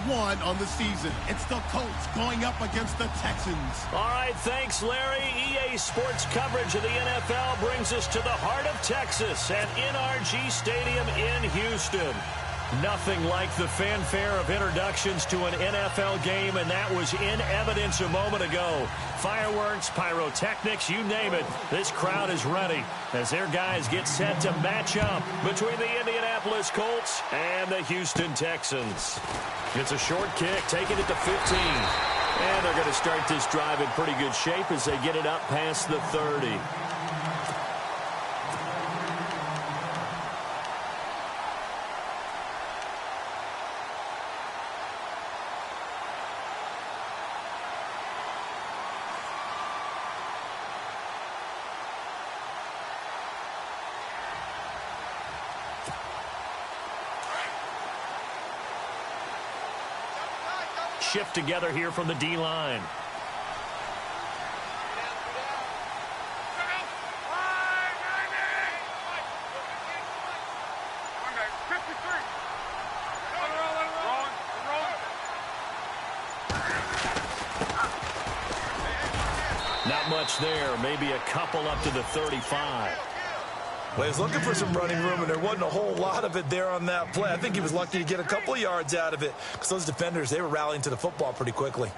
won on the season. It's the Colts going up against the Texans. All right, thanks, Larry. EA Sports coverage of the NFL brings us to the heart of Texas at NRG Stadium in Houston. Nothing like the fanfare of introductions to an NFL game, and that was in evidence a moment ago. Fireworks, pyrotechnics, you name it. This crowd is ready as their guys get set to match up between the Indianapolis Colts and the Houston Texans. It's a short kick, taking it to 15. And they're going to start this drive in pretty good shape as they get it up past the 30. Shift together here from the D-line. Not much there. Maybe a couple up to the 35. Well, he was looking for some running room, and there wasn't a whole lot of it there on that play. I think he was lucky to get a couple of yards out of it because those defenders, they were rallying to the football pretty quickly.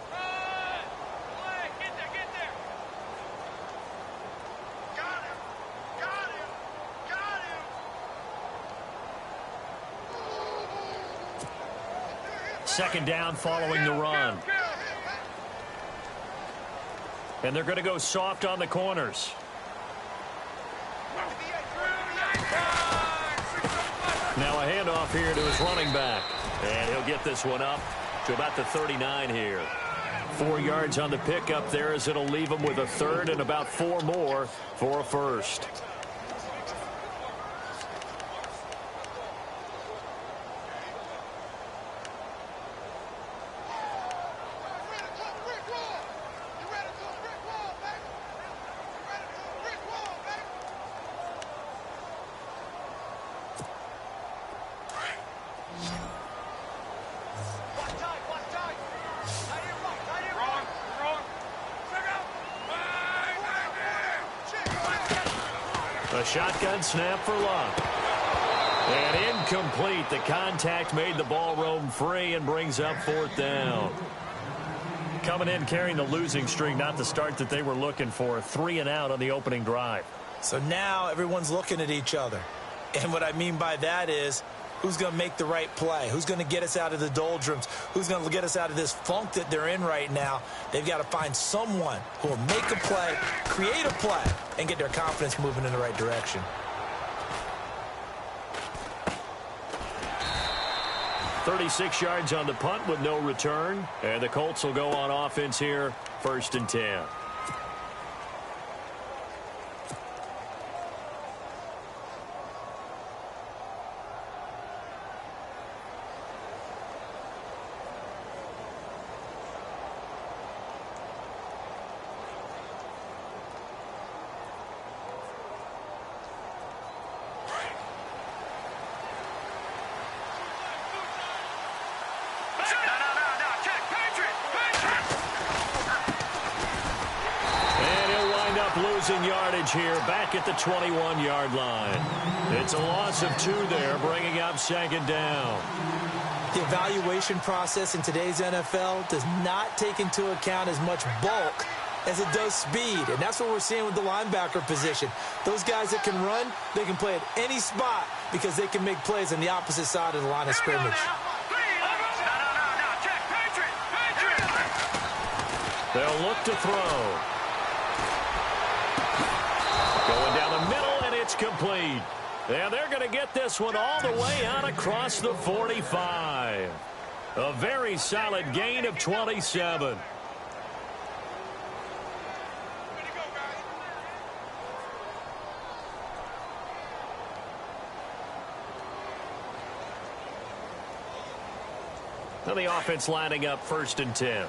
Second down following the run. And they're going to go soft on the corners. Now a handoff here to his running back. And he'll get this one up to about the 39 here. 4 yards on the pickup there as it'll leave him with a third and about 4 more for a first. A shotgun snap for Luck. And incomplete. The contact made the ball roam free and brings up 4th down. Coming in carrying the losing streak, not the start that they were looking for. 3 and out on the opening drive. So now everyone's looking at each other. And what I mean by that is, who's going to make the right play? Who's going to get us out of the doldrums? Who's going to get us out of this funk that they're in right now? They've got to find someone who will make a play, create a play, and get their confidence moving in the right direction. .36 yards on the punt with no return. And the Colts will go on offense here, 1st and 10. Losing yardage here back at the 21-yard line. It's a loss of 2 there, bringing up 2nd down. The evaluation process in today's NFL does not take into account as much bulk as it does speed, and that's what we're seeing with the linebacker position. Those guys that can run, they can play at any spot because they can make plays on the opposite side of the line of scrimmage. They'll look to throw. Going down the middle, and it's complete. And they're going to get this one all the way out across the 45. A very solid gain of 27. Now the offense lining up 1st and 10.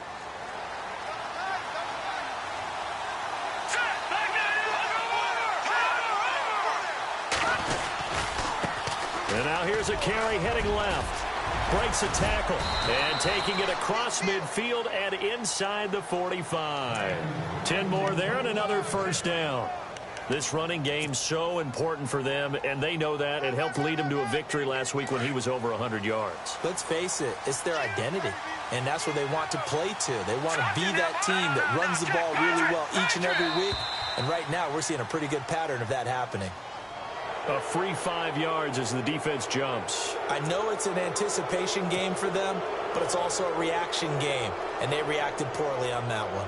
And now here's a carry heading left. breaks a tackle. And taking it across midfield and inside the 45. 10 more there and another first down. This running game so important for them, and they know that. It helped lead them to a victory last week when he was over 100 yards. Let's face it, it's their identity, and that's what they want to play to. They want to be that team that runs the ball really well each and every week, and right now we're seeing a pretty good pattern of that happening. A free 5 yards as the defense jumps. I know it's an anticipation game for them, but it's also a reaction game, and they reacted poorly on that one.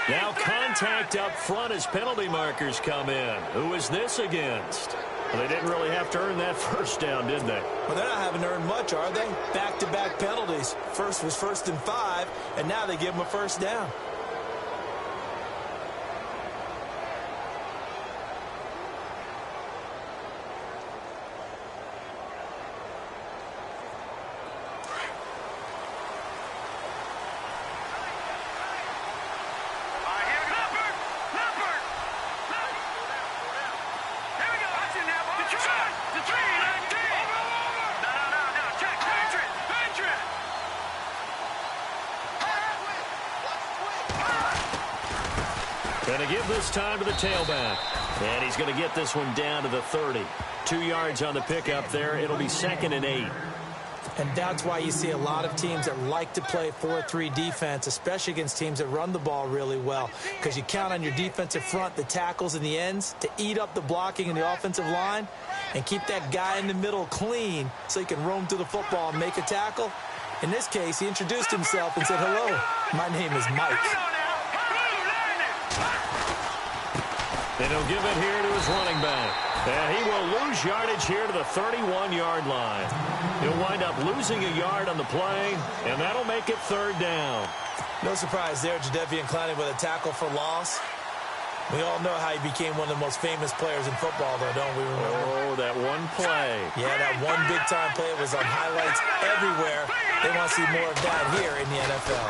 Now contact up front as penalty markers come in. Who is this against? Well, they didn't really have to earn that first down, did they? Well, they're not having to earn much, are they? Back-to-back penalties. First was 1st and 5, and now they give them a first down. Going to give this time to the tailback. And he's going to get this one down to the 30. 2 yards on the pickup there. It'll be 2nd and 8. And that's why you see a lot of teams that like to play 4-3 defense, especially against teams that run the ball really well, because you count on your defensive front, the tackles and the ends, to eat up the blocking in the offensive line and keep that guy in the middle clean so he can roam to the football and make a tackle. In this case, he introduced himself and said, "Hello, my name is Mike." And he'll give it here to his running back. And he will lose yardage here to the 31-yard line. He'll wind up losing a yard on the play, and that'll make it 3rd down. No surprise there, Jadeveon Clowney with a tackle for loss. We all know how he became one of the most famous players in football, though, don't we remember? Oh, that one play. Yeah, that one big-time play was on highlights everywhere. They want to see more of that here in the NFL.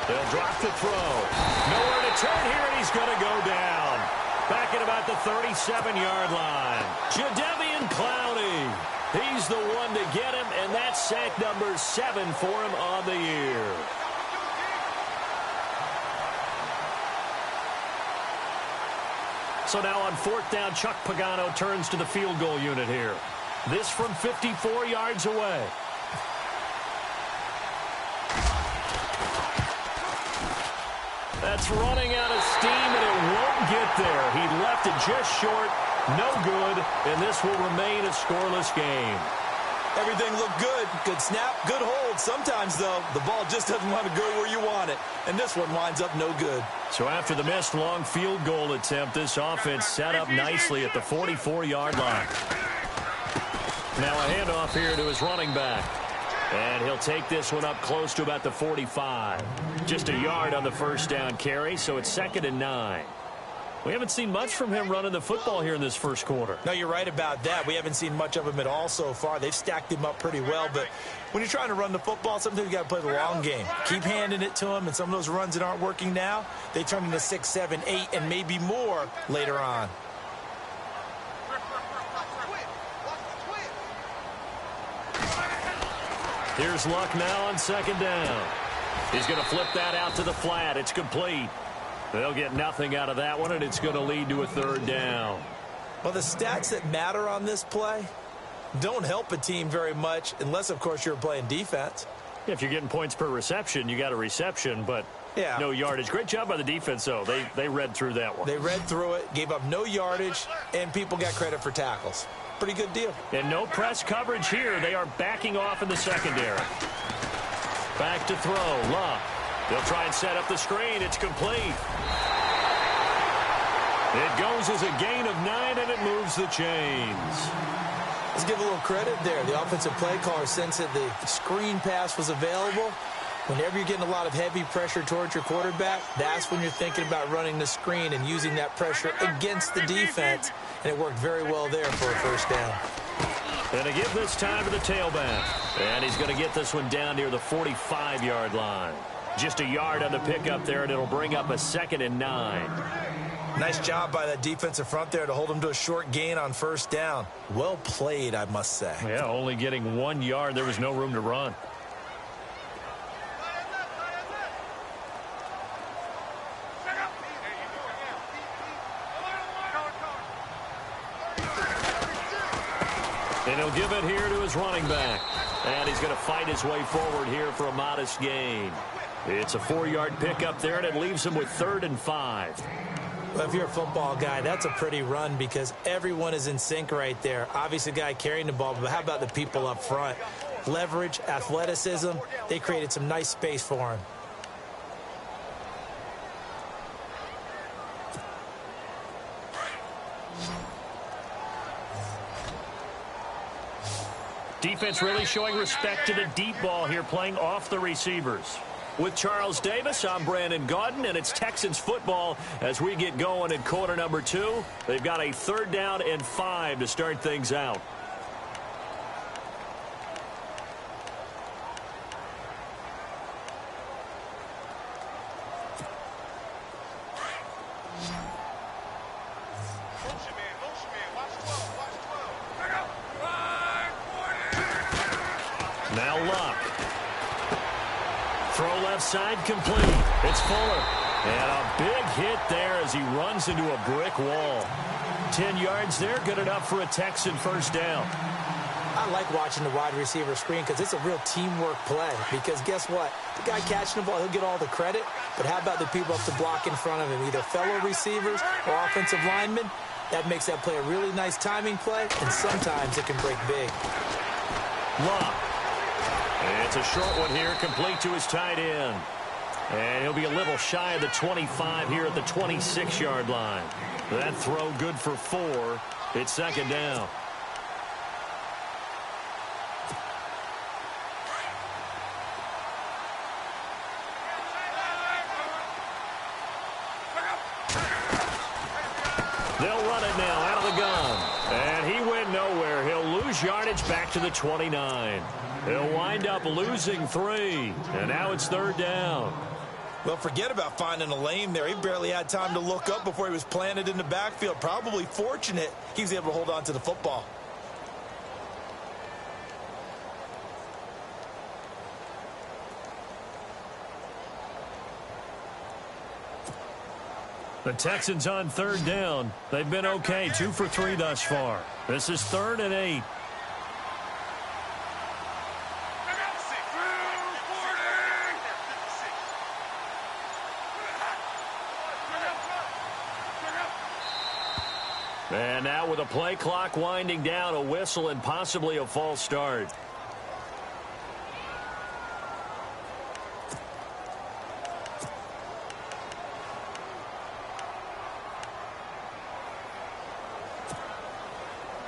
They'll drop the throw. Nowhere to turn here, and he's going to go down. Back at about the 37-yard line. Jadeveon Clowney. He's the one to get him, and that's sack number 7 for him on the year. So now on 4th down, Chuck Pagano turns to the field goal unit here. This from 54 yards away. That's running out of steam, and it won't get there. He left it just short, no good, and this will remain a scoreless game. Everything looked good. Good snap, good hold. Sometimes, though, the ball just doesn't want to go where you want it, and this one winds up no good. So after the missed long field goal attempt, this offense set up nicely at the 44-yard line. Now a handoff here to his running back. And he'll take this one up close to about the 45. Just a yard on the first down carry, so it's 2nd and 9. We haven't seen much from him running the football here in this first quarter. No, you're right about that. We haven't seen much of him at all so far. They've stacked him up pretty well, but when you're trying to run the football, sometimes you got to play the long game. Keep handing it to him, and some of those runs that aren't working now, they turn into 6, 7, 8, and maybe more later on. Here's Luck now on 2nd down. He's going to flip that out to the flat. It's complete. They'll get nothing out of that one, and it's going to lead to a 3rd down. Well, the stats that matter on this play don't help a team very much unless, of course, you're playing defense. If you're getting points per reception, you got a reception, but no yardage. Great job by the defense, though. They read through that one. They read through it, gave up no yardage, and people got credit for tackles. Pretty good deal. And no press coverage here. They are backing off in the secondary. Back to throw. Luck. They'll try and set up the screen. It's complete. It goes as a gain of 9, and it moves the chains. Let's give a little credit there. The offensive play caller sensed that the screen pass was available. Whenever you're getting a lot of heavy pressure towards your quarterback, that's when you're thinking about running the screen and using that pressure against the defense. And it worked very well there for a first down. And to give this time to the tailback. And he's going to get this one down near the 45-yard line. Just a yard on the pickup there, and it'll bring up a 2nd and 9. Nice job by that defensive front there to hold him to a short gain on 1st down. Well played, I must say. Yeah, only getting 1 yard. There was no room to run. And he'll give it here to his running back. And he's going to fight his way forward here for a modest gain. It's a 4-yard pickup there, and it leaves him with 3rd and 5. Well, if you're a football guy, that's a pretty run because everyone is in sync right there. Obviously, the guy carrying the ball, but how about the people up front? Leverage, athleticism, they created some nice space for him. Defense really showing respect to the deep ball here, playing off the receivers. With Charles Davis, I'm Brandon Gaudin, and it's Texans football as we get going in quarter number 2. They've got a 3rd down and 5 to start things out. Now Luck. Throw left side complete. It's Fuller. And a big hit there as he runs into a brick wall. 10 yards there, good enough for a Texan 1st down. I like watching the wide receiver screen because it's a real teamwork play. Because guess what? The guy catching the ball, he'll get all the credit. But how about the people up to block in front of him? Either fellow receivers or offensive linemen. That makes that play a really nice timing play. And sometimes it can break big. Luck. It's a short one here, complete to his tight end. And he'll be a little shy of the 25 here at the 26-yard line. That throw good for 4. It's 2nd down. They'll run it now out of the gun. And he went nowhere. He'll lose yardage back to the 29. He'll wind up losing 3. And now it's 3rd down. Well, forget about finding a lane there. He barely had time to look up before he was planted in the backfield. Probably fortunate he was able to hold on to the football. The Texans on 3rd down. They've been okay, 2 for 3 thus far. This is 3rd and 8. And now with a play clock winding down, a whistle and possibly a false start.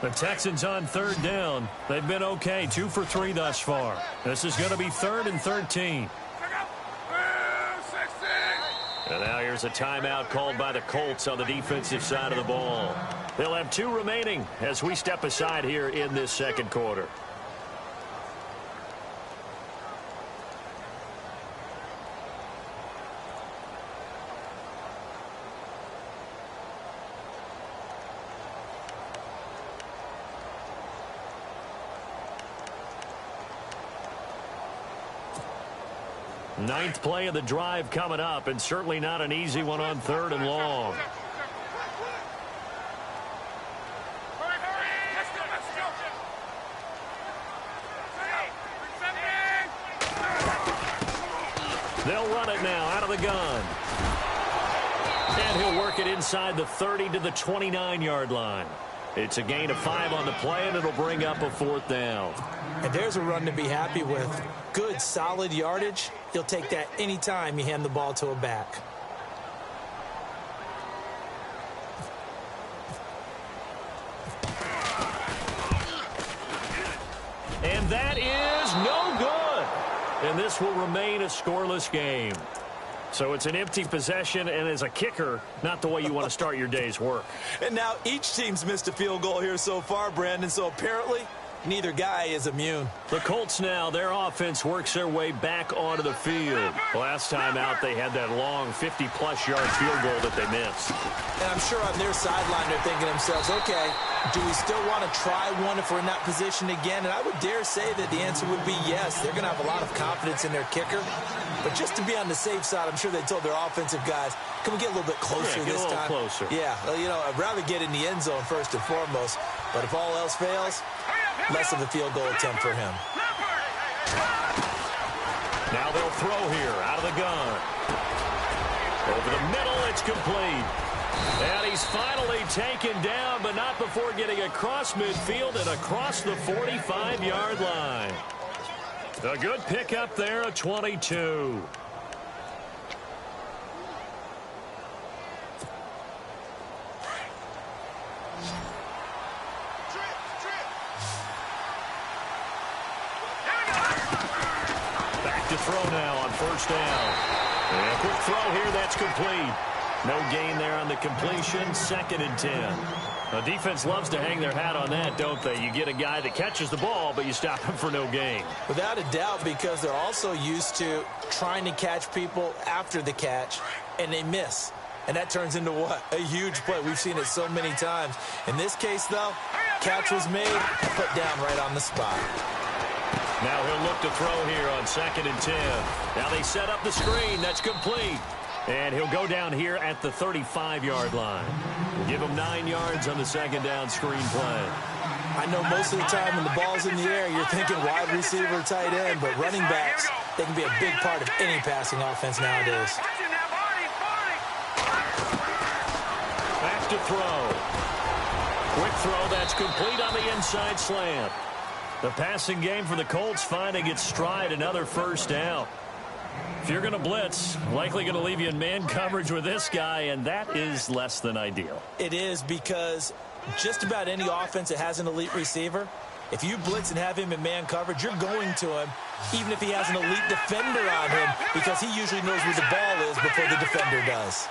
The Texans on 3rd down. They've been okay, 2 for 3 thus far. This is going to be 3rd and 13. And now here's a timeout called by the Colts on the defensive side of the ball. They'll have 2 remaining as we step aside here in this 2nd quarter. Ninth play of the drive coming up, and certainly not an easy one on 3rd and long. They'll run it now out of the gun. And he'll work it inside the 30 to the 29-yard line. It's a gain of 5 on the play, and it'll bring up a 4th down. And there's a run to be happy with. Good, solid yardage. You'll take that anytime you hand the ball to a back. And that is no good. And this will remain a scoreless game. So it's an empty possession, and as a kicker, not the way you want to start your day's work. And now each team's missed a field goal here so far, Brandon, so apparently Neither guy is immune. The Colts now, their offense works their way back onto the field. Last time out, they had that long 50-plus yard field goal that they missed. And I'm sure on their sideline they're thinking to themselves, okay, do we still want to try one if we're in that position again? And I would dare say that the answer would be yes. They're going to have a lot of confidence in their kicker. But just to be on the safe side, I'm sure they told their offensive guys, can we get a little bit closer this time? Get a little closer. Yeah, well, you know, I'd rather get in the end zone first and foremost. But if all else fails, less of a field goal attempt for him. Now they'll throw here out of the gun. Over the middle, it's complete. And he's finally taken down, but not before getting across midfield and across the 45-yard line. A good pickup there at 22. Back to throw now on first down. And a quick throw here, that's complete. No gain there on the completion, 2nd and 10. The defense loves to hang their hat on that, don't they? You get a guy that catches the ball, but you stop him for no gain. Without a doubt, because they're also used to trying to catch people after the catch, and they miss. And that turns into what? A huge play. We've seen it so many times. In this case, though, catch was made, put down right on the spot. Now he'll look to throw here on 2nd and 10. Now they set up the screen. That's complete. And he'll go down here at the 35-yard line. We'll give him 9 yards on the 2nd down screen play. I know most of the time when the ball's in the air, you're thinking wide receiver, tight end, but running backs, they can be a big part of any passing offense nowadays. Back to throw. Quick throw, that's complete on the inside slant. The passing game for the Colts finding its stride, another first down. If you're going to blitz, likely going to leave you in man coverage with this guy, and that is less than ideal. It is, because just about any offense that has an elite receiver, if you blitz and have him in man coverage, you're going to him, even if he has an elite defender on him, because he usually knows where the ball is before the defender does.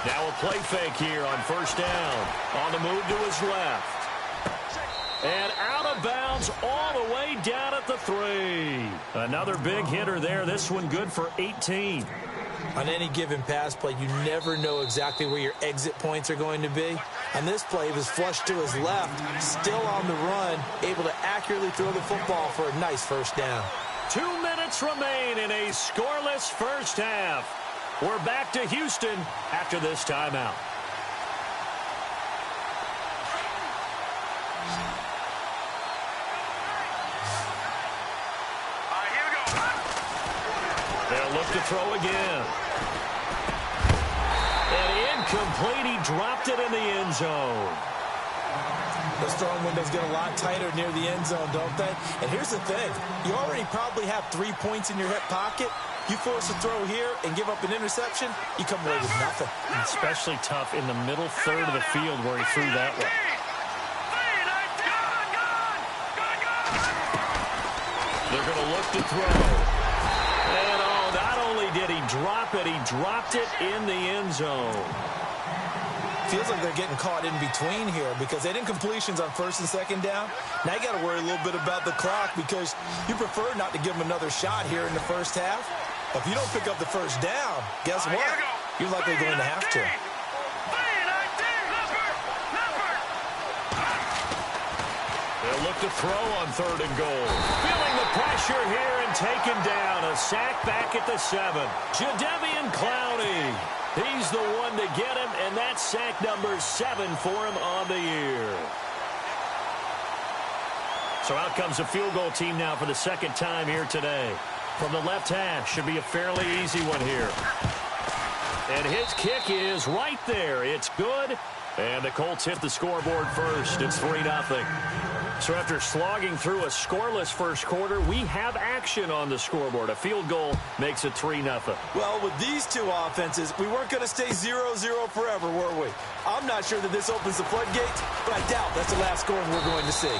Now a play fake here on first down. On the move to his left. And out of bounds all the way down at the 3. Another big hitter there. This one good for 18. On any given pass play, you never know exactly where your exit points are going to be. On this play, he was flushed to his left, still on the run, able to accurately throw the football for a nice first down. 2 minutes remain in a scoreless first half. We're back to Houston after this timeout. They'll look to throw again. And incomplete. He dropped it in the end zone. Those throwing windows get a lot tighter near the end zone, don't they? And here's the thing. You already probably have 3 points in your hip pocket. You force a throw here and give up an interception, you come away with nothing. Especially tough in the middle third of the field where he threw that one. They're going to look to throw. And not only did he drop it, he dropped it in the end zone. Feels like they're getting caught in between here because they didn't completions on first and second down. Now you got to worry a little bit about the clock because you prefer not to give them another shot here in the first half. If you don't pick up the first down, guess what? You're likely going to have to. They'll look to throw on 3rd and goal. Feeling the pressure here and taken down. A sack back at the 7. Jadeveon Clowney. He's the one to get him, and that's sack number 7 for him on the year. So out comes the field goal team now for the 2nd time here today. From the left hash, should be a fairly easy one here. And his kick is right there. It's good. And the Colts hit the scoreboard first. It's 3-0. So after slogging through a scoreless first quarter, we have action on the scoreboard. A field goal makes it 3-0. Well, with these two offenses, we weren't going to stay 0-0 forever, were we? I'm not sure that this opens the floodgates, but I doubt that's the last scoring we're going to see.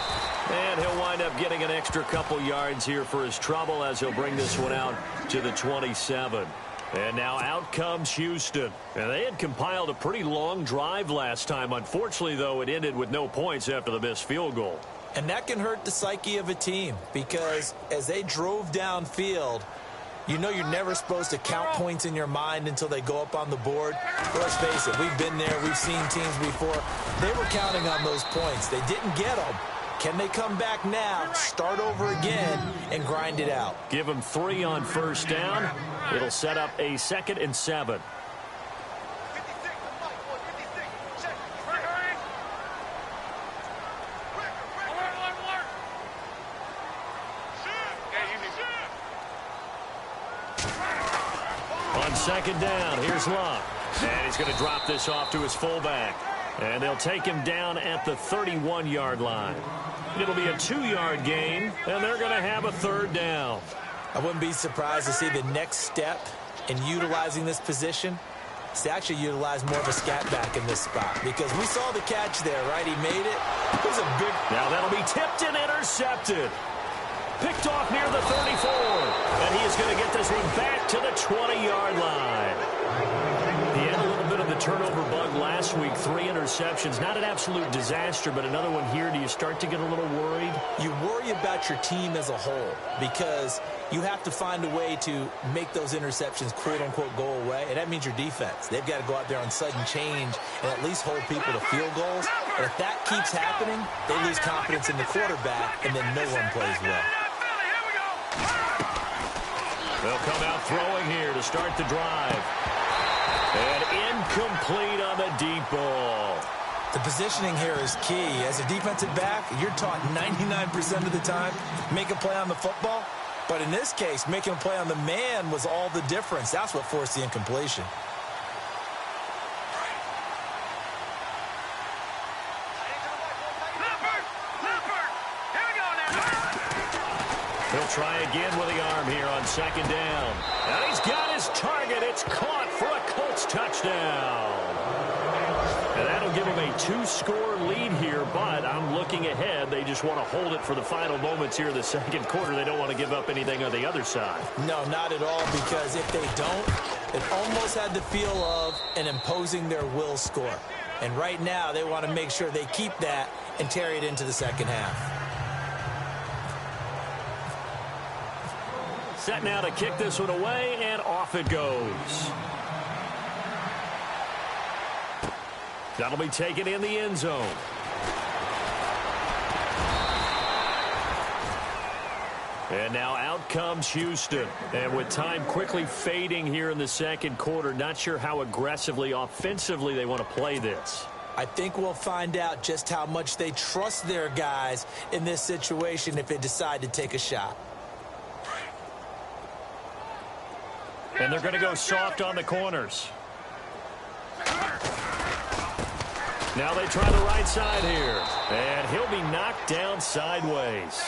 And he'll wind up getting an extra couple yards here for his trouble as he'll bring this one out to the 27. And now out comes Houston. And they had compiled a pretty long drive last time. Unfortunately, though, it ended with no points after the missed field goal. And that can hurt the psyche of a team because as they drove downfield, you know you're never supposed to count points in your mind until they go up on the board. But let's face it, we've been there. We've seen teams before. They were counting on those points. They didn't get them. Can they come back now, start over again, and grind it out? Give them 3 on first down. It'll set up a 2nd and 7. On 2nd down, here's Luck. And he's going to drop this off to his fullback. And they'll take him down at the 31-yard line. It'll be a 2-yard gain, and they're going to have a 3rd down. I wouldn't be surprised to see the next step in utilizing this position is to actually utilize more of a scat back in this spot. Because we saw the catch there, right? He made it. It was a big... Now that'll be tipped and intercepted. Picked off near the 34. And he is going to get this one back to the 20-yard line. He had a little bit of the turnover bug last week. 3 interceptions. Not an absolute disaster, but another one here. Do you start to get a little worried? You worry about your team as a whole because you have to find a way to make those interceptions, quote-unquote, go away. And that means your defense. They've got to go out there on sudden change and at least hold people to field goals. And if that keeps happening, they lose confidence in the quarterback, and then no one plays well. They'll come out throwing here to start the drive. And incomplete on the deep ball. The positioning here is key. As a defensive back, you're taught 99% of the time, make a play on the football. But in this case, making a play on the man was all the difference. That's what forced the incompletion. He'll try again with the arm here on 2nd down. And he's got his target. It's caught for a Colts touchdown. And that'll give him a 2-score lead here, but I'm looking ahead. They just want to hold it for the final moments here in the 2nd quarter. They don't want to give up anything on the other side. No, not at all, because if they don't, it almost had the feel of an imposing their will score. And right now, they want to make sure they keep that and carry it into the 2nd half. Set now to kick this one away, and off it goes. That'll be taken in the end zone. And now out comes Houston. And with time quickly fading here in the 2nd quarter, not sure how aggressively, offensively they want to play this. I think we'll find out just how much they trust their guys in this situation if they decide to take a shot. And they're going to go soft on the corners. Now they try the right side here. And he'll be knocked down sideways.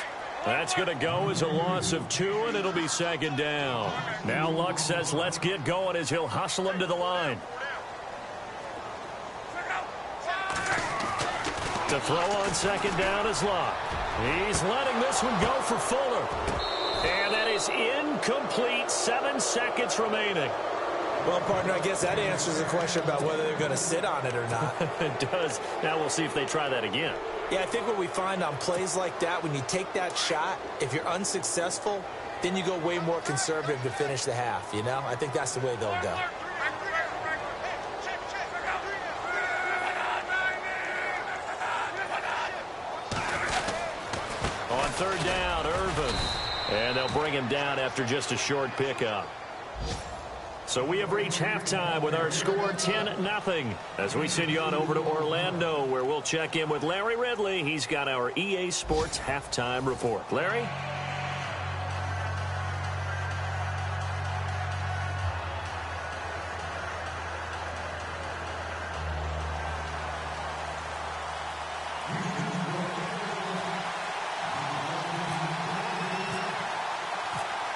That's going to go as a loss of 2, and it'll be 2nd down. Now Luck says let's get going as he'll hustle him to the line. To throw on 2nd down is Luck. He's letting this one go for Fuller. And that is incomplete. 7 seconds remaining. Well, partner, I guess that answers the question about whether they're going to sit on it or not. It does. Now we'll see if they try that again. Yeah, I think what we find on plays like that, when you take that shot, if you're unsuccessful, then you go way more conservative to finish the half, you know? I think that's the way they'll go. On 3rd down, Irvin. And they'll bring him down after just a short pickup. So we have reached halftime with our score 10-0. As we send you on over to Orlando, where we'll check in with Larry Ridley. He's got our EA Sports halftime report. Larry?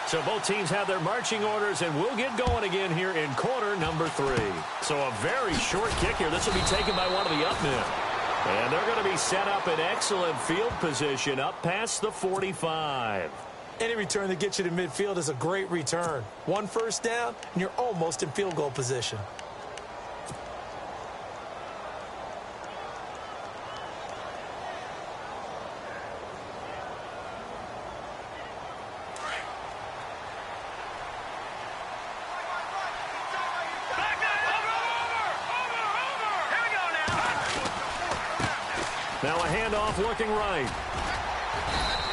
So both teams have their marching orders, and we'll get going again here in quarter number 3. So a very short kick here. This will be taken by one of the up men. And they're going to be set up in excellent field position up past the 45. Any return that gets you to midfield is a great return. 1 first down, and you're almost in field goal position. Now a handoff looking right.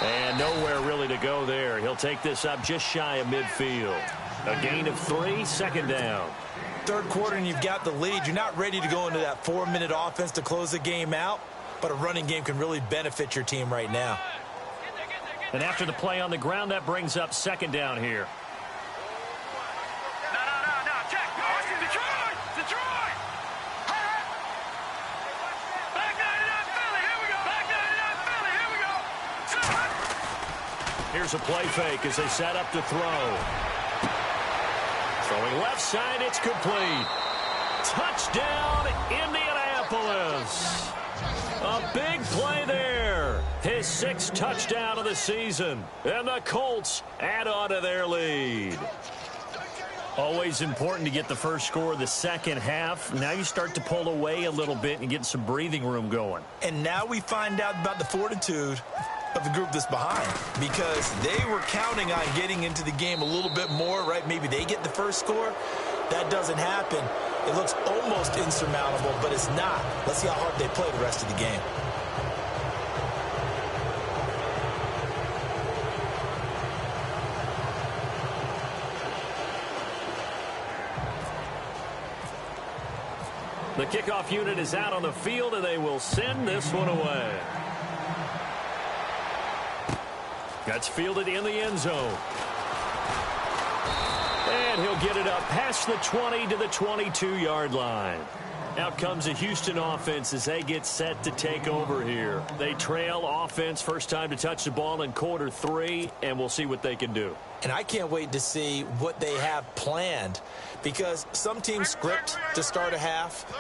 And nowhere really to go there. He'll take this up just shy of midfield. A gain of 3, second down. Third quarter and you've got the lead. You're not ready to go into that 4-minute offense to close the game out, but a running game can really benefit your team right now. And after the play on the ground, that brings up second down here. Here's a play fake as they set up to throw. Throwing left side, it's complete. Touchdown, Indianapolis. A big play there. His 6th touchdown of the season. And the Colts add on to their lead. Always important to get the first score of the second half. Now you start to pull away a little bit and get some breathing room going. And now we find out about the fortitude of the group that's behind, because they were counting on getting into the game a little bit more, right? Maybe they get the first score. That doesn't happen. It looks almost insurmountable, but it's not. Let's see how hard they play the rest of the game. The kickoff unit is out on the field, and they will send this one away. That's fielded in the end zone. And he'll get it up past the 20 to the 22-yard line. Out comes the Houston offense as they get set to take over here. They trail offense, first time to touch the ball in quarter 3, and we'll see what they can do. And I can't wait to see what they have planned, because some teams script to start a half.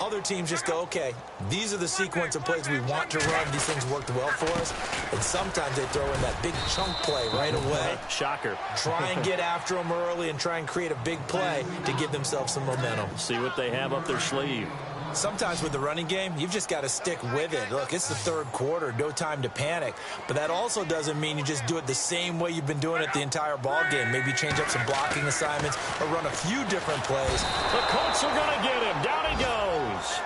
Other teams just go, okay, these are the sequence of plays we want to run. These things worked well for us. And sometimes they throw in that big chunk play right away. Shocker. Try and get after them early and try and create a big play to give themselves some momentum. See what they have up their sleeve. Sometimes with the running game, you've just got to stick with it. Look, it's the third quarter, no time to panic. But that also doesn't mean you just do it the same way you've been doing it the entire ball game. Maybe change up some blocking assignments or run a few different plays. The Colts are going to get him. Down he goes.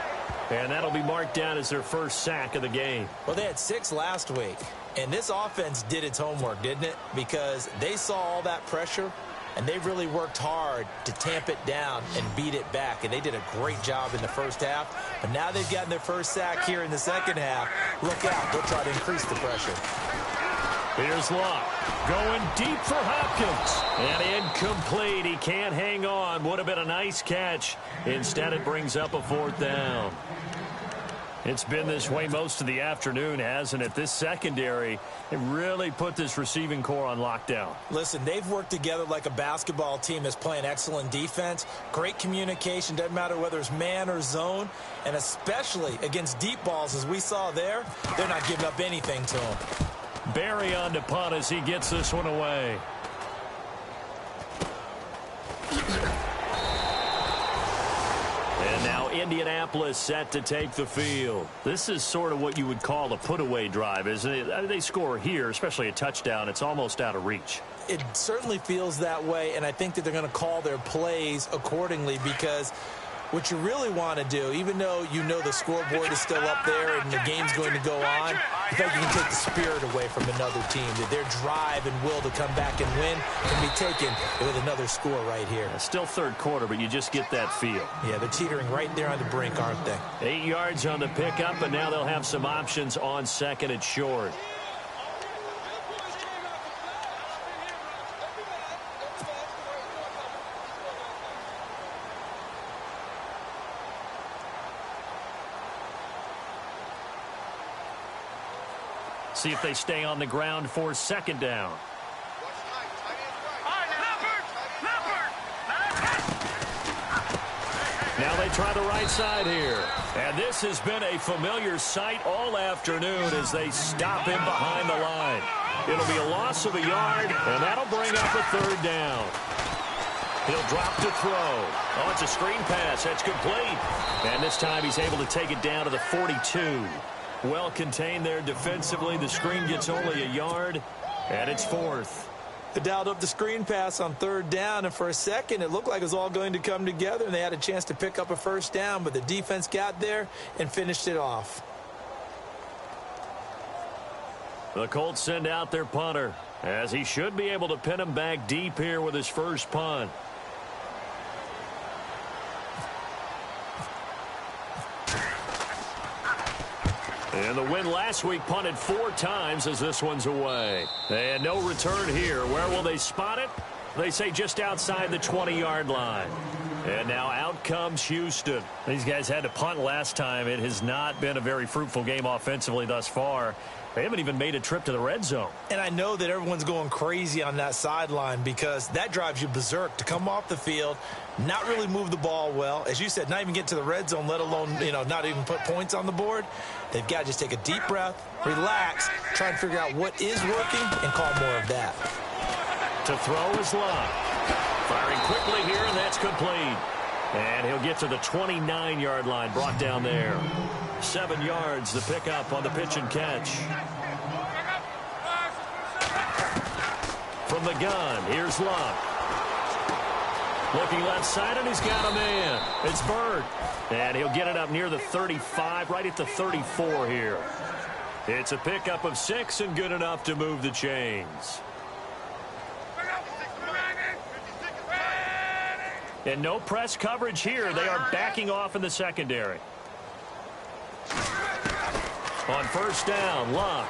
And that'll be marked down as their first sack of the game. Well, they had 6 last week. And this offense did its homework, didn't it? Because they saw all that pressure, and they really worked hard to tamp it down and beat it back. And they did a great job in the first half. But now they've gotten their first sack here in the second half. Look out. They'll try to increase the pressure. Here's Locke going deep for Hopkins. And incomplete. He can't hang on. Would have been a nice catch. Instead, it brings up a 4th down. It's been this way most of the afternoon, hasn't it? This secondary, it really put this receiving core on lockdown. Listen, they've worked together like a basketball team that's playing excellent defense. Great communication, doesn't matter whether it's man or zone. And especially against deep balls, as we saw there, they're not giving up anything to them. Barry on to punt as he gets this one away. And now Indianapolis set to take the field. This is sort of what you would call a put-away drive, isn't it? They score here, especially a touchdown. It's almost out of reach. It certainly feels that way, and I think that they're going to call their plays accordingly, because what you really want to do, even though you know the scoreboard is still up there and the game's going to go on, I think you can take the spirit away from another team, that their drive and will to come back and win can be taken with another score right here. Still third quarter, but you just get that feel. Yeah, they're teetering right there on the brink, aren't they? 8 yards on the pickup, and now they'll have some options on second and short. See if they stay on the ground for second down. Now they try the right side here. And this has been a familiar sight all afternoon as they stop him behind the line. It'll be a loss of a yard, and that'll bring up a 3rd down. He'll drop to throw. Oh, it's a screen pass. That's complete. And this time he's able to take it down to the 42. Well contained there defensively. The screen gets only a yard, and it's 4th. They dialed up the screen pass on 3rd down, and for a second it looked like it was all going to come together, and they had a chance to pick up a 1st down, but the defense got there and finished it off. The Colts send out their punter, as he should be able to pin him back deep here with his first punt. And the win last week punted 4 times as this one's away. And no return here. Where will they spot it? They say just outside the 20-yard line. And now out comes Houston. These guys had to punt last time. It has not been a very fruitful game offensively thus far. They haven't even made a trip to the red zone. And I know that everyone's going crazy on that sideline because that drives you berserk to come off the field, not really move the ball well. As you said, not even get to the red zone, let alone, not even put points on the board. They've got to just take a deep breath, relax, try and figure out what is working, and call more of that. To throw is Locke. Firing quickly here, and that's complete. And he'll get to the 29-yard line, brought down there. 7 yards, the pickup on the pitch and catch. From the gun, here's Locke. Looking left side, and he's got a man. It's Bird. And he'll get it up near the 35, right at the 34 here. It's a pickup of 6 and good enough to move the chains. And no press coverage here. They are backing off in the secondary. On first down, Locke.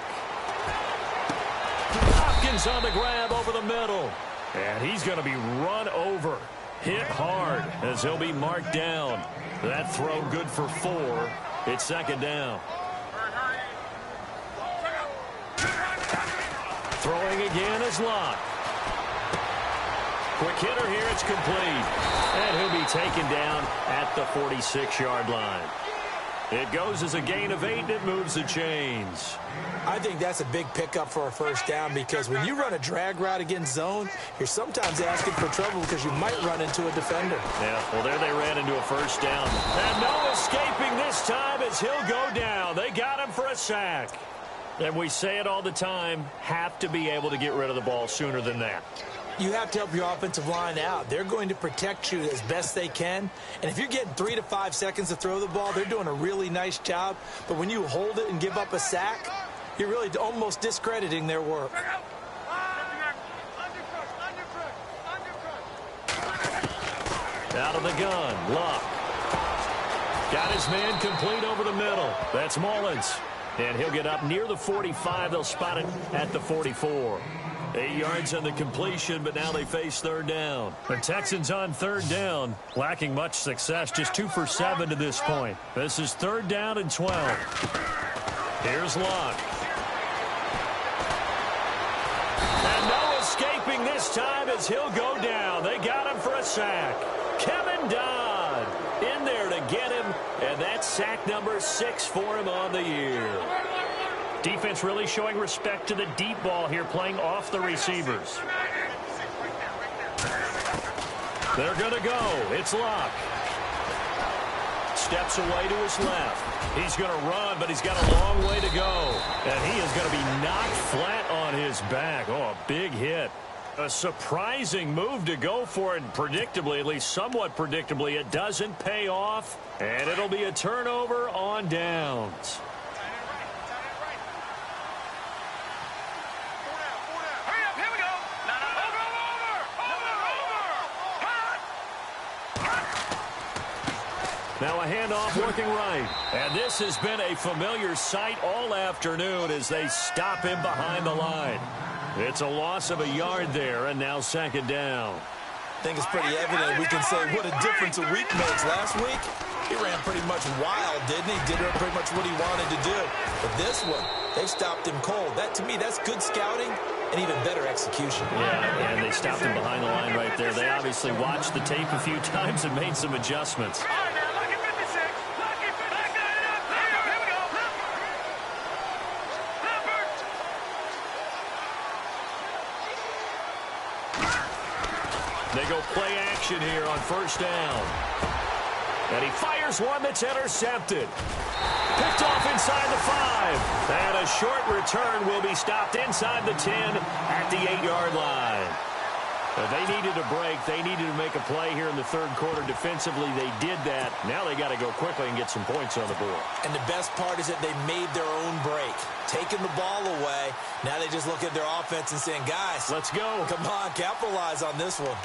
Hopkins on the grab over the middle. And he's going to be run over. Hit hard as he'll be marked down. That throw good for 4. It's second down. Throwing again is Locke. Quick hitter here, it's complete. And he'll be taken down at the 46-yard line. It goes as a gain of 8, and it moves the chains. I think that's a big pickup for a first down because when you run a drag route against zone, you're sometimes asking for trouble because you might run into a defender. Yeah, well, there they ran into a first down. And no escaping this time as he'll go down. They got him for a sack. And we say it all the time, have to be able to get rid of the ball sooner than that. You have to help your offensive line out. They're going to protect you as best they can. And if you're getting 3 to 5 seconds to throw the ball, they're doing a really nice job. But when you hold it and give up a sack, you're really almost discrediting their work. Out of the gun, Locke. Got his man complete over the middle. That's Mullins. And he'll get up near the 45. They'll spot it at the 44. 8 yards on the completion, but now they face third down. The Texans on third down, lacking much success, just 2 for 7 to this point. This is third down and 12. Here's Locke. And no escaping this time as he'll go down. They got him for a sack. Kevin Dodd in there to get him, and that's sack number 6 for him on the year. Defense really showing respect to the deep ball here, playing off the receivers. They're going to go. It's Locke. Steps away to his left. He's going to run, but he's got a long way to go. And he is going to be knocked flat on his back. Oh, a big hit. A surprising move to go for it, and predictably, at least somewhat predictably, it doesn't pay off. And it'll be a turnover on downs. Now a handoff working right. And this has been a familiar sight all afternoon as they stop him behind the line. It's a loss of a yard there, and now second down. I think it's pretty evident. We can say what a difference a week makes. Last week, he ran pretty much wild, didn't he? Did pretty much what he wanted to do. But this one, they stopped him cold. That, to me, that's good scouting and even better execution. Yeah, and they stopped him behind the line right there. They obviously watched the tape a few times and made some adjustments. They go play action here on first down. And he fires one that's intercepted. Picked off inside the 5. And a short return will be stopped inside the 10 at the 8-yard line. They needed a break. They needed to make a play here in the third quarter. Defensively, they did that. Now they got to go quickly and get some points on the board. And the best part is that they made their own break. Taking the ball away. Now they just look at their offense and saying, guys, let's go. Come on, capitalize on this one.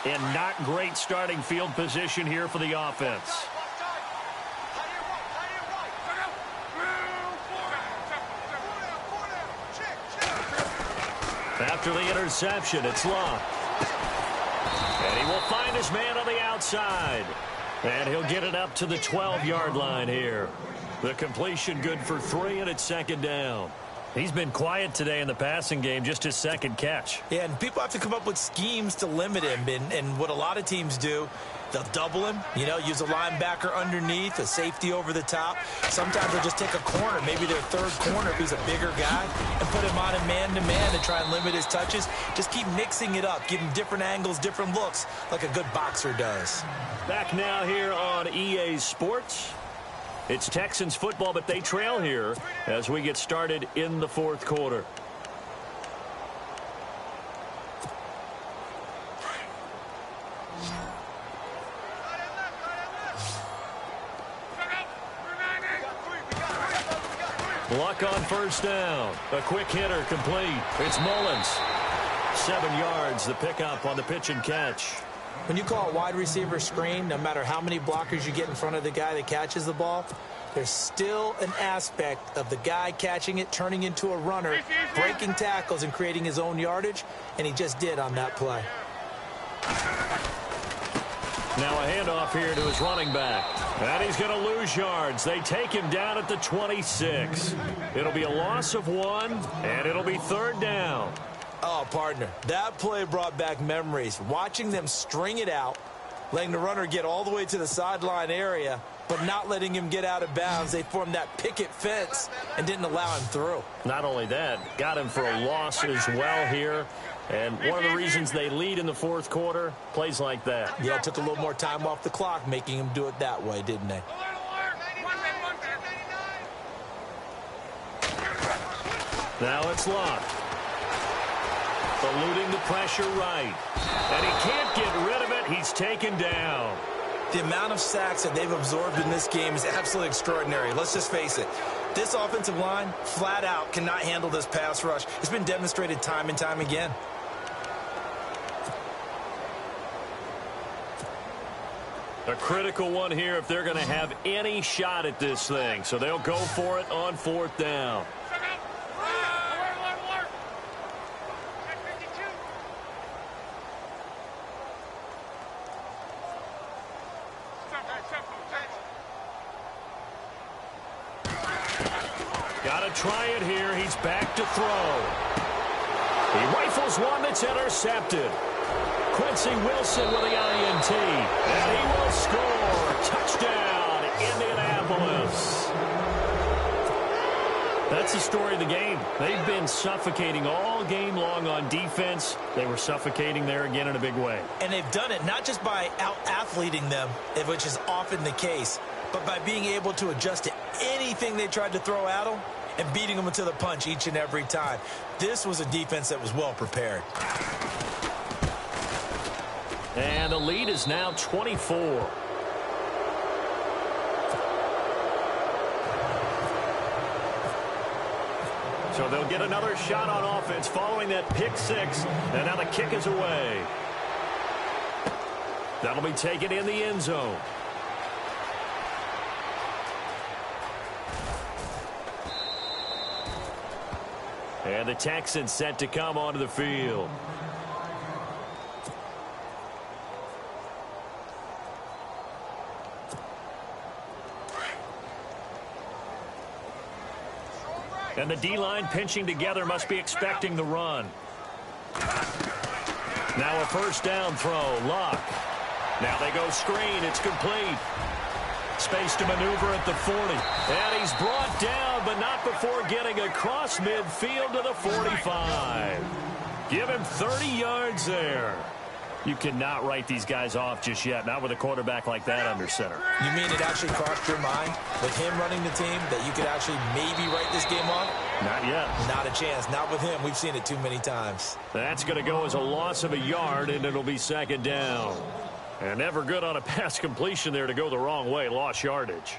And not great starting field position here for the offense. After the interception, it's Locke. And he will find his man on the outside. And he'll get it up to the 12-yard line here. The completion good for 3, and it's second down. He's been quiet today in the passing game, just his second catch. Yeah, and people have to come up with schemes to limit him. And what a lot of teams do, they'll double him, use a linebacker underneath, a safety over the top. Sometimes they'll just take a corner, maybe their third corner who's a bigger guy, and put him on a man-to-man to try and limit his touches. Just keep mixing it up, give him different angles, different looks, like a good boxer does. Back now here on EA Sports. It's Texans football, but they trail here as we get started in the fourth quarter. Luck on first down. A quick hitter complete. It's Mullins. 7 yards, the pickup on the pitch and catch. When you call a wide receiver screen, no matter how many blockers you get in front of the guy that catches the ball, there's still an aspect of the guy catching it, turning into a runner, breaking tackles and creating his own yardage, and he just did on that play. Now a handoff here to his running back. And he's going to lose yards. They take him down at the 26. It'll be a loss of 1, and it'll be third down. Oh, partner, that play brought back memories. Watching them string it out, letting the runner get all the way to the sideline area, but not letting him get out of bounds. They formed that picket fence and didn't allow him through. Not only that, got him for a loss as well here. And one of the reasons they lead in the fourth quarter, plays like that. Yeah, it took a little more time off the clock, making him do it that way, didn't they? Now it's Locke. Eluding the pressure right. And he can't get rid of it. He's taken down. The amount of sacks that they've absorbed in this game is absolutely extraordinary. Let's just face it. This offensive line, flat out, cannot handle this pass rush. It's been demonstrated time and time again. A critical one here if they're going to have any shot at this thing. So they'll go for it on fourth down. Got to try it here. He's back to throw. He rifles one that's intercepted. Quincy Wilson with the INT. And he will score. Touchdown, Indianapolis. That's the story of the game. They've been suffocating all game long on defense. They were suffocating there again in a big way. And they've done it not just by out-athleting them, which is often the case, but by being able to adjust to anything they tried to throw at them and beating them to the punch each and every time. This was a defense that was well prepared. And the lead is now 24. So they'll get another shot on offense following that pick six. And now the kick is away. That'll be taken in the end zone. And the Texans set to come onto the field. And the D-line pinching together must be expecting the run. Now a first down throw. Locke. Now they go screen. It's complete. Space to maneuver at the 40. And he's brought down, but not before getting across midfield to the 45. Give him 30 yards there. You cannot write these guys off just yet, not with a quarterback like that under center. You mean it actually crossed your mind with him running the team that you could actually maybe write this game off? Not yet. Not a chance. Not with him. We've seen it too many times. That's going to go as a loss of a yard, and it'll be second down. And never good on a pass completion there to go the wrong way. Lost yardage.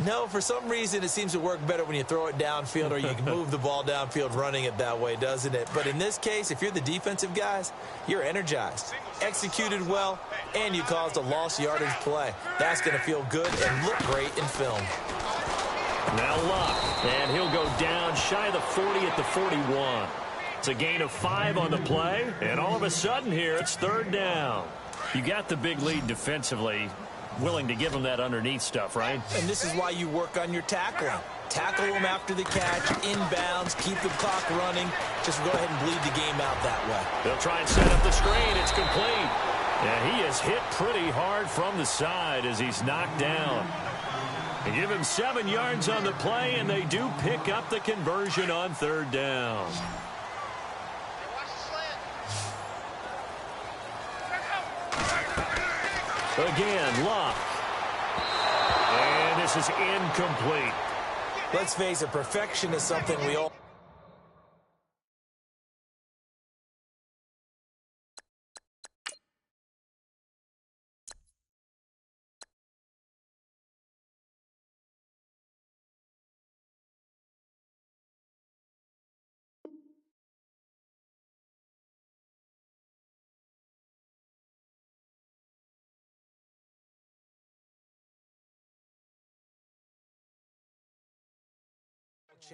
No, for some reason it seems to work better when you throw it downfield or you can move the ball downfield running it that way, doesn't it? But in this case, if you're the defensive guys, you're energized, executed well, and you caused a lost yardage play. That's going to feel good and look great in film. Now Luck, and he'll go down shy of the 40 at the 41. It's a gain of 5 on the play, and all of a sudden here it's third down. You got the big lead defensively. Willing to give them that underneath stuff, right? And this is why you work on your tackling. Tackle them after the catch, inbounds, keep the clock running. Just go ahead and bleed the game out that way. They'll try and set up the screen. It's complete. And he is hit pretty hard from the side as he's knocked down. They give him 7 yards on the play, and they do pick up the conversion on third down. Again, Luck. And this is incomplete. Let's face it, perfection is something we all...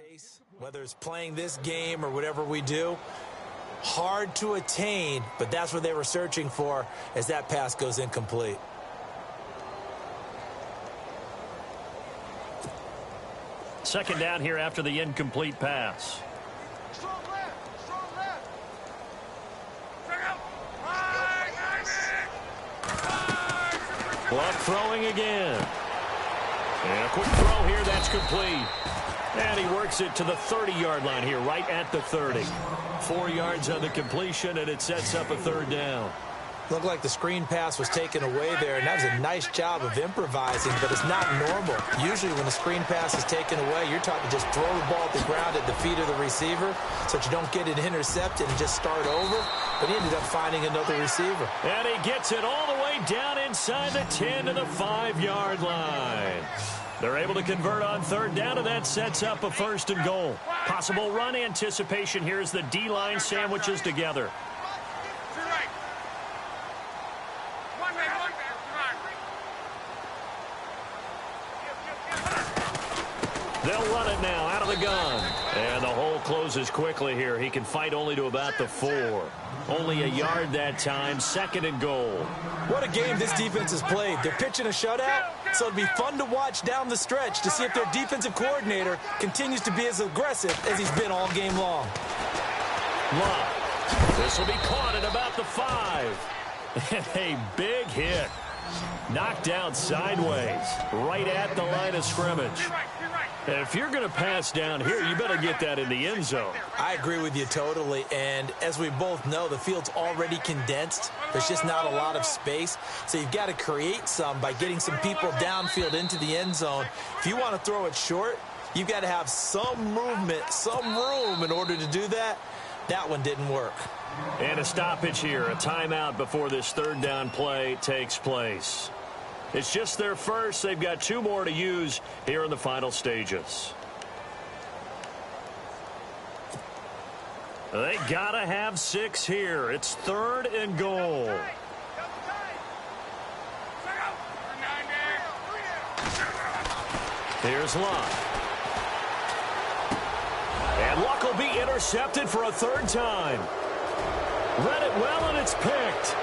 chase, whether it's playing this game or whatever we do, hard to attain, but that's what they were searching for as that pass goes incomplete. Second down here after the incomplete pass. Luck throwing again. And a quick throw here, that's complete. And he works it to the 30-yard line here, right at the 30. 4 yards on the completion, and it sets up a third down. Looked like the screen pass was taken away there, and that was a nice job of improvising, but it's not normal. Usually when the screen pass is taken away, you're taught to just throw the ball at the ground at the feet of the receiver so that you don't get it intercepted and just start over. But he ended up finding another receiver. And he gets it all the way down inside the 10 to the 5-yard line. They're able to convert on third down, and that sets up a first and goal. Possible run anticipation here as the D-line sandwiches together. They'll run it now out of the gun. And the hole closes quickly here. He can fight only to about the 4. Only a yard that time, second and goal. What a game this defense has played. They're pitching a shutout, so it'll be fun to watch down the stretch to see if their defensive coordinator continues to be as aggressive as he's been all game long. Luck. This will be caught at about the 5. And a big hit. Knocked down sideways, right at the line of scrimmage. If you're going to pass down here, you better get that in the end zone. I agree with you totally, and as we both know, the field's already condensed. There's just not a lot of space, so you've got to create some by getting some people downfield into the end zone. If you want to throw it short, you've got to have some movement, some room in order to do that. That one didn't work. And a stoppage here, a timeout before this third down play takes place. It's just their first. They've got 2 more to use here in the final stages. They got to have 6 here. It's third and goal. Here's Luck. And Luck will be intercepted for a third time. Read it well, and it's picked.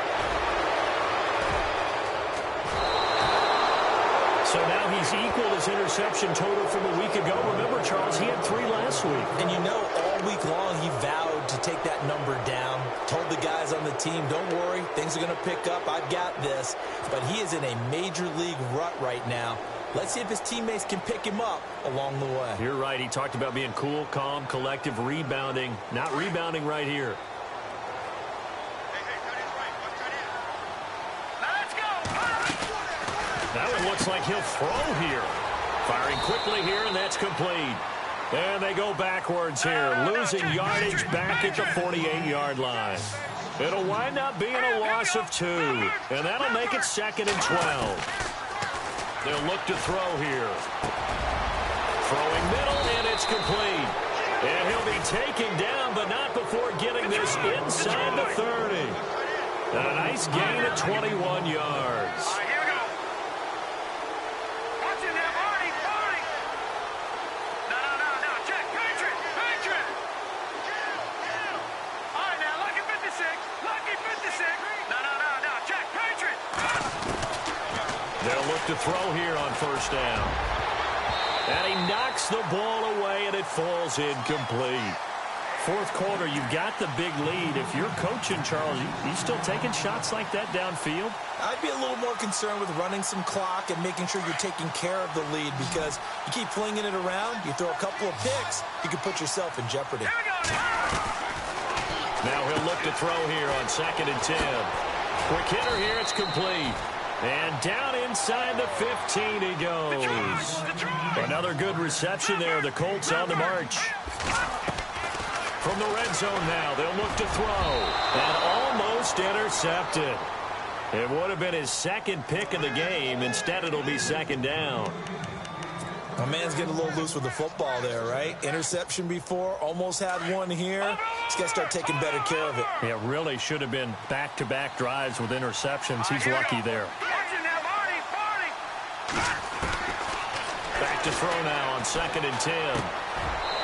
So now he's equaled his interception total from a week ago. Remember, Charles, he had 3 last week. And you know, all week long he vowed to take that number down. Told the guys on the team, don't worry, things are going to pick up. I've got this. But he is in a major league rut right now. Let's see if his teammates can pick him up along the way. You're right. He talked about being cool, calm, collective, rebounding. Not rebounding right here. That one looks like he'll throw here. Firing quickly here, and that's complete. And they go backwards here, losing yardage back at the 48-yard line. It'll wind up being a loss of 2, and that'll make it 2nd and 12. They'll look to throw here. Throwing middle, and it's complete. And he'll be taken down, but not before getting this inside the 30. And a nice gain of 21 yards. They'll look to throw here on 1st down. And he knocks the ball away, and it falls incomplete. 4th quarter, you've got the big lead. If you're coaching, Charles, you still taking shots like that downfield? I'd be a little more concerned with running some clock and making sure you're taking care of the lead, because you keep flinging it around, you throw a couple of picks, you can put yourself in jeopardy. Now he'll look to throw here on 2nd and 10. Quick hitter here, it's complete. And down inside the 15 he goes. Another good reception there. The Colts on the march. From the red zone now, they'll look to throw. And almost intercepted. It would have been his 2nd pick of the game. Instead, it'll be 2nd down. My man's getting a little loose with the football there, right? Interception before, almost had one here. He's got to start taking better care of it. Yeah, really should have been back-to-back drives with interceptions. He's lucky there. Back to throw now on 2nd and 10.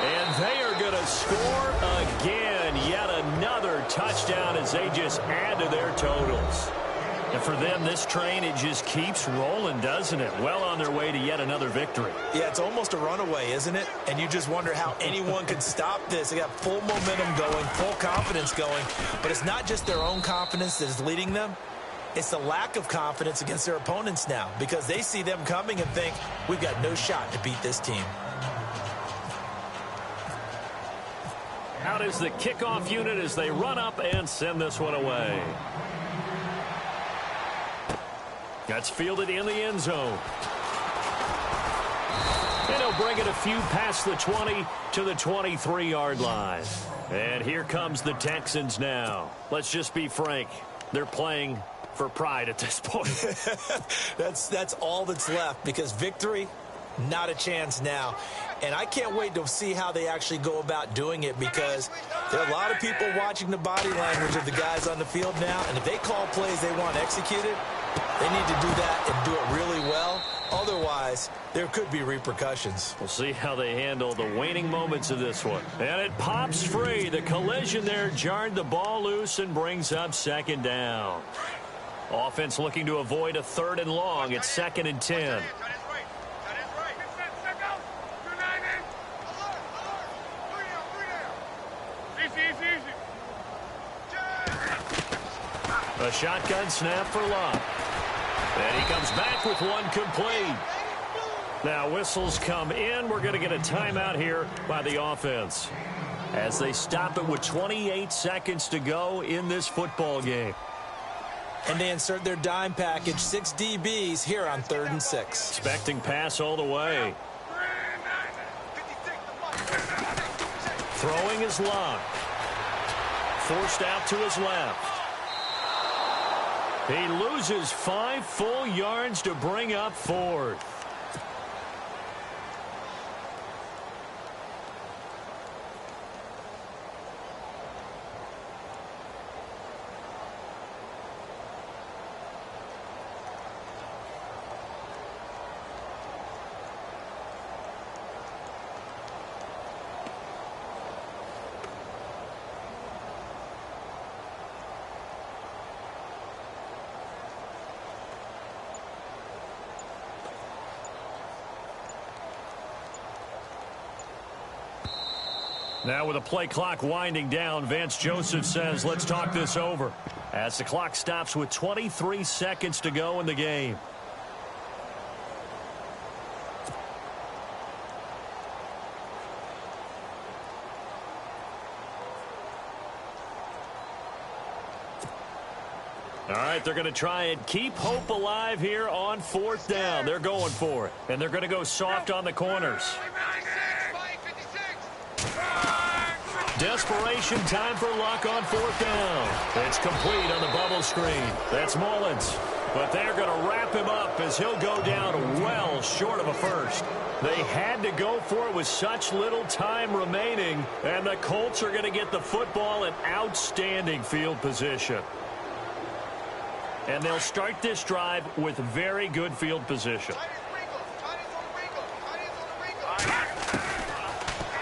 And they are going to score again. Yet another touchdown as they just add to their totals. And for them, this train, it just keeps rolling, doesn't it? Well on their way to yet another victory. Yeah, it's almost a runaway, isn't it? And you just wonder how anyone could stop this. They got full momentum going, full confidence going. But it's not just their own confidence that is leading them. It's the lack of confidence against their opponents now, because they see them coming and think, we've got no shot to beat this team. Out is the kickoff unit as they run up and send this one away. That's fielded in the end zone. And he'll bring it a few past the 20 to the 23-yard line. And here comes the Texans now. Let's just be frank. They're playing for pride at this point. That's all that's left, because victory, not a chance now. And I can't wait to see how they actually go about doing it, because there are a lot of people watching the body language of the guys on the field now, and if they call plays they want executed, they need to do that and do it really well. Otherwise, there could be repercussions. We'll see how they handle the waning moments of this one. And it pops free. The collision there jarred the ball loose and brings up 2nd down. Offense looking to avoid a 3rd and long. It's 2nd and 10. A shotgun snap for Love. And he comes back with one complete. Now whistles come in. We're going to get a timeout here by the offense as they stop it with 28 seconds to go in this football game. And they insert their dime package, 6 DBs here on 3rd and 6. Expecting pass all the way. Throwing is Love. Forced out to his left. He loses 5 full yards to bring up 4th. Now with the play clock winding down, Vance Joseph says, let's talk this over. As the clock stops with 23 seconds to go in the game. All right, they're going to try and keep hope alive here on 4th down. They're going for it, and they're going to go soft on the corners. Desperation time for Luck on 4th down. It's complete on the bubble screen. That's Mullins. But they're going to wrap him up as he'll go down well short of a first. They had to go for it with such little time remaining, and the Colts are going to get the football in outstanding field position. And they'll start this drive with very good field position.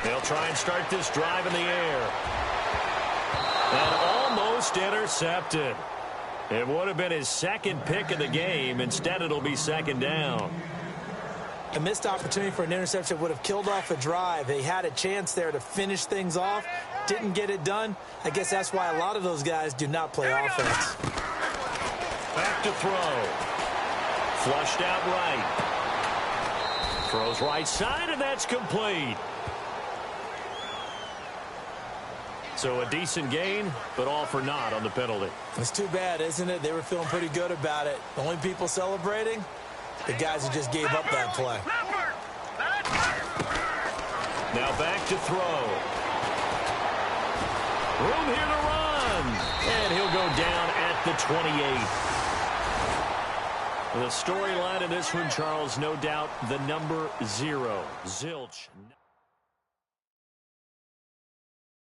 They'll try and start this drive in the air. And almost intercepted. It would have been his second pick of the game. Instead, it'll be 2nd down. A missed opportunity for an interception would have killed off a drive. They had a chance there to finish things off. Didn't get it done. I guess that's why a lot of those guys do not play offense. Back to throw. Flushed out right. Throws right side, and that's complete. So a decent gain, but all for naught on the penalty. It's too bad, isn't it? They were feeling pretty good about it. The only people celebrating, the guys who just gave up that play. Now back to throw. Room here to run. And he'll go down at the 28. The storyline in this one, Charles, no doubt the number 0. Zilch.